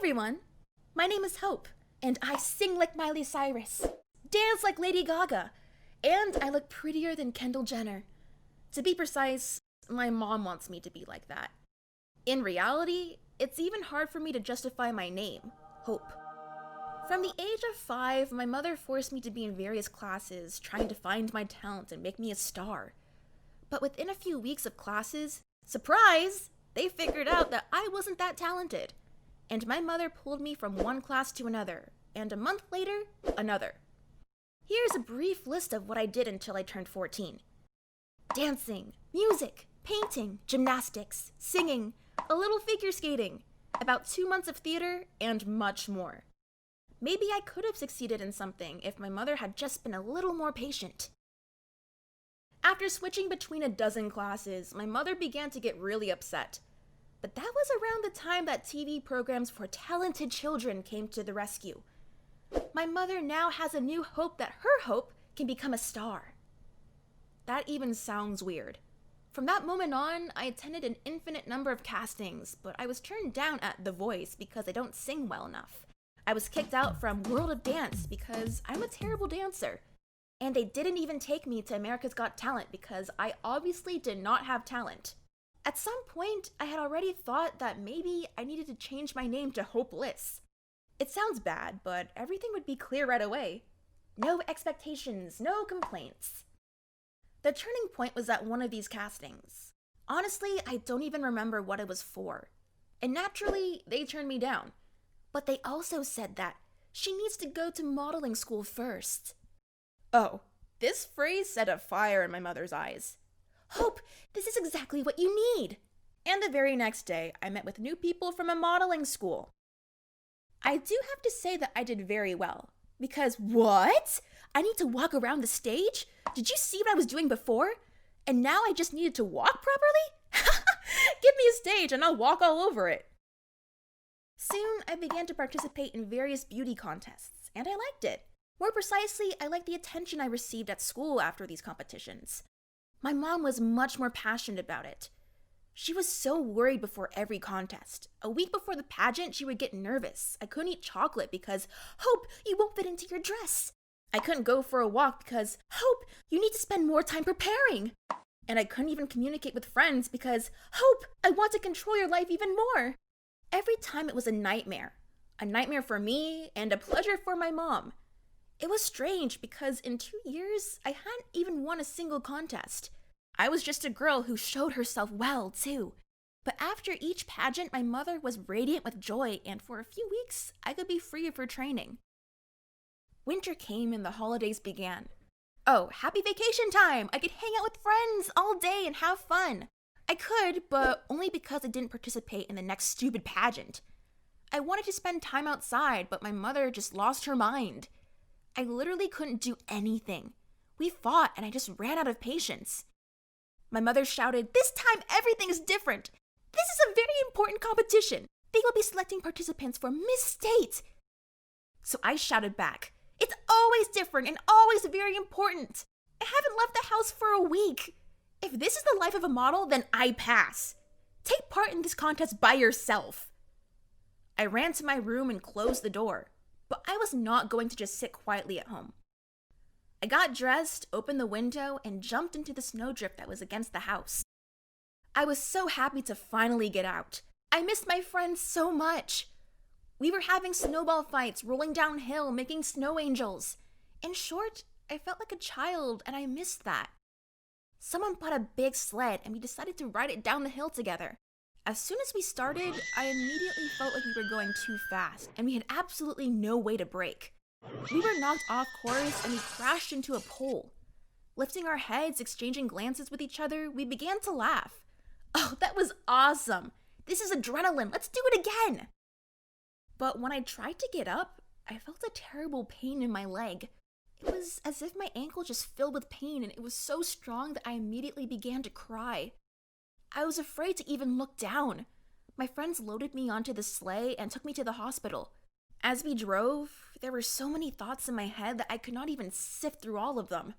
everyone! My name is Hope, and I sing like Miley Cyrus, dance like Lady Gaga, and I look prettier than Kendall Jenner. To be precise, my mom wants me to be like that. In reality, it's even hard for me to justify my name, Hope. From the age of 5, my mother forced me to be in various classes, trying to find my talent and make me a star. But within a few weeks of classes, surprise! They figured out that I wasn't that talented. And my mother pulled me from one class to another, and a month later, another. Here's a brief list of what I did until I turned 14. Dancing, music, painting, gymnastics, singing, a little figure skating, about 2 months of theater, and much more. Maybe I could have succeeded in something if my mother had just been a little more patient. After switching between a dozen classes, my mother began to get really upset. But that was around the time that TV programs for talented children came to the rescue. My mother now has a new hope that her hope can become a star. That even sounds weird. From that moment on, I attended an infinite number of castings, but I was turned down at The Voice because I don't sing well enough. I was kicked out from World of Dance because I'm a terrible dancer. And they didn't even take me to America's Got Talent because I obviously did not have talent. At some point, I had already thought that maybe I needed to change my name to Hopeless. It sounds bad, but everything would be clear right away. No expectations, no complaints. The turning point was at one of these castings. Honestly, I don't even remember what it was for. And naturally, they turned me down. But they also said that she needs to go to modeling school first. Oh, this phrase set a fire in my mother's eyes. Hope, this is exactly what you need. And the very next day, I met with new people from a modeling school. I do have to say that I did very well. Because what? I need to walk around the stage? Did you see what I was doing before? And now I just needed to walk properly? Give me a stage and I'll walk all over it. Soon, I began to participate in various beauty contests, and I liked it. More precisely, I liked the attention I received at school after these competitions. My mom was much more passionate about it. She was so worried before every contest. A week before the pageant, she would get nervous. I couldn't eat chocolate because, Hope, you won't fit into your dress. I couldn't go for a walk because, Hope, you need to spend more time preparing. And I couldn't even communicate with friends because, Hope, I want to control your life even more. Every time it was a nightmare for me and a pleasure for my mom. It was strange because in 2 years, I hadn't even won a single contest. I was just a girl who showed herself well, too. But after each pageant, my mother was radiant with joy, and for a few weeks, I could be free of her training. Winter came and the holidays began. Oh, happy vacation time! I could hang out with friends all day and have fun. I could, but only because I didn't participate in the next stupid pageant. I wanted to spend time outside, but my mother just lost her mind. I literally couldn't do anything. We fought and I just ran out of patience. My mother shouted, "This time everything is different. This is a very important competition. They will be selecting participants for Miss State." So I shouted back, "It's always different and always very important. I haven't left the house for a week. If this is the life of a model, then I pass. Take part in this contest by yourself." I ran to my room and closed the door, but I was not going to just sit quietly at home. I got dressed, opened the window, and jumped into the snowdrift that was against the house. I was so happy to finally get out. I missed my friends so much. We were having snowball fights, rolling downhill, making snow angels. In short, I felt like a child, and I missed that. Someone bought a big sled, and we decided to ride it down the hill together. As soon as we started, I immediately felt like we were going too fast, and we had absolutely no way to brake. We were knocked off course, and we crashed into a pole. Lifting our heads, exchanging glances with each other, we began to laugh. Oh, that was awesome! This is adrenaline! Let's do it again! But when I tried to get up, I felt a terrible pain in my leg. It was as if my ankle just filled with pain, and it was so strong that I immediately began to cry. I was afraid to even look down. My friends loaded me onto the sleigh and took me to the hospital. As we drove, there were so many thoughts in my head that I could not even sift through all of them.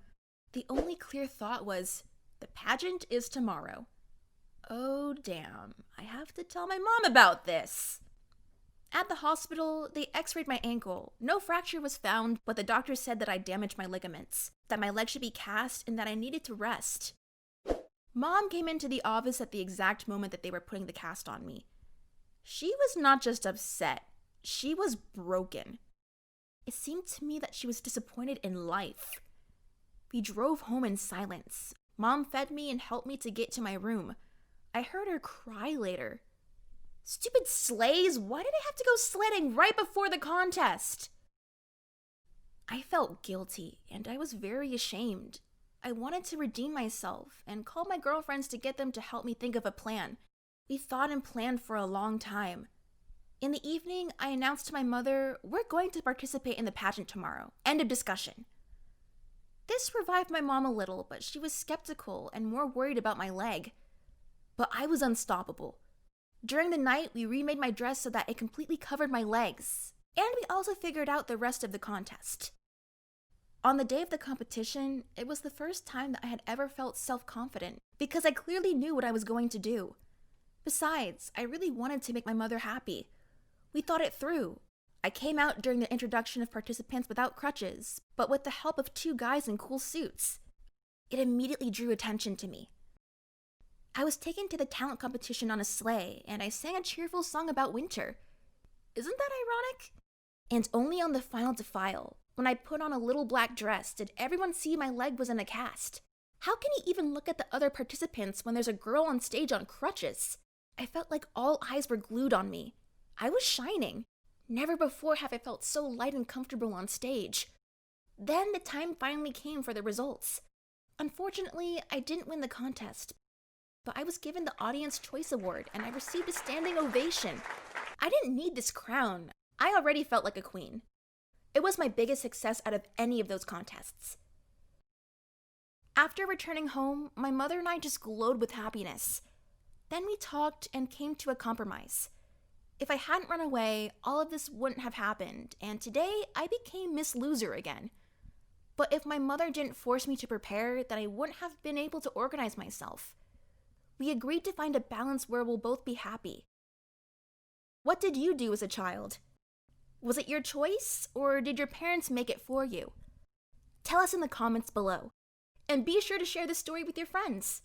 The only clear thought was, the pageant is tomorrow. Oh damn, I have to tell my mom about this. At the hospital, they x-rayed my ankle. No fracture was found, but the doctor said that I damaged my ligaments, that my leg should be cast, and that I needed to rest. Mom came into the office at the exact moment that they were putting the cast on me. She was not just upset, she was broken. It seemed to me that she was disappointed in life. We drove home in silence. Mom fed me and helped me to get to my room. I heard her cry later. Stupid sleighs, why did I have to go sledding right before the contest? I felt guilty, and I was very ashamed. I wanted to redeem myself and called my girlfriends to get them to help me think of a plan. We thought and planned for a long time. In the evening, I announced to my mother, we're going to participate in the pageant tomorrow. End of discussion. This revived my mom a little, but she was skeptical and more worried about my leg. But I was unstoppable. During the night, we remade my dress so that it completely covered my legs, and we also figured out the rest of the contest. On the day of the competition, it was the first time that I had ever felt self-confident, because I clearly knew what I was going to do. Besides, I really wanted to make my mother happy. We thought it through. I came out during the introduction of participants without crutches, but with the help of 2 guys in cool suits. It immediately drew attention to me. I was taken to the talent competition on a sleigh, and I sang a cheerful song about winter. Isn't that ironic? And only on the final defile, when I put on a little black dress, did everyone see my leg was in a cast. How can you even look at the other participants when there's a girl on stage on crutches? I felt like all eyes were glued on me. I was shining. Never before have I felt so light and comfortable on stage. Then the time finally came for the results. Unfortunately, I didn't win the contest, but I was given the Audience Choice Award and I received a standing ovation. I didn't need this crown. I already felt like a queen. It was my biggest success out of any of those contests. After returning home, my mother and I just glowed with happiness. Then we talked and came to a compromise. If I hadn't run away, all of this wouldn't have happened, and today I became Miss Loser again. But if my mother didn't force me to prepare, then I wouldn't have been able to organize myself. We agreed to find a balance where we'll both be happy. What did you do as a child? Was it your choice, or did your parents make it for you? Tell us in the comments below. And be sure to share this story with your friends.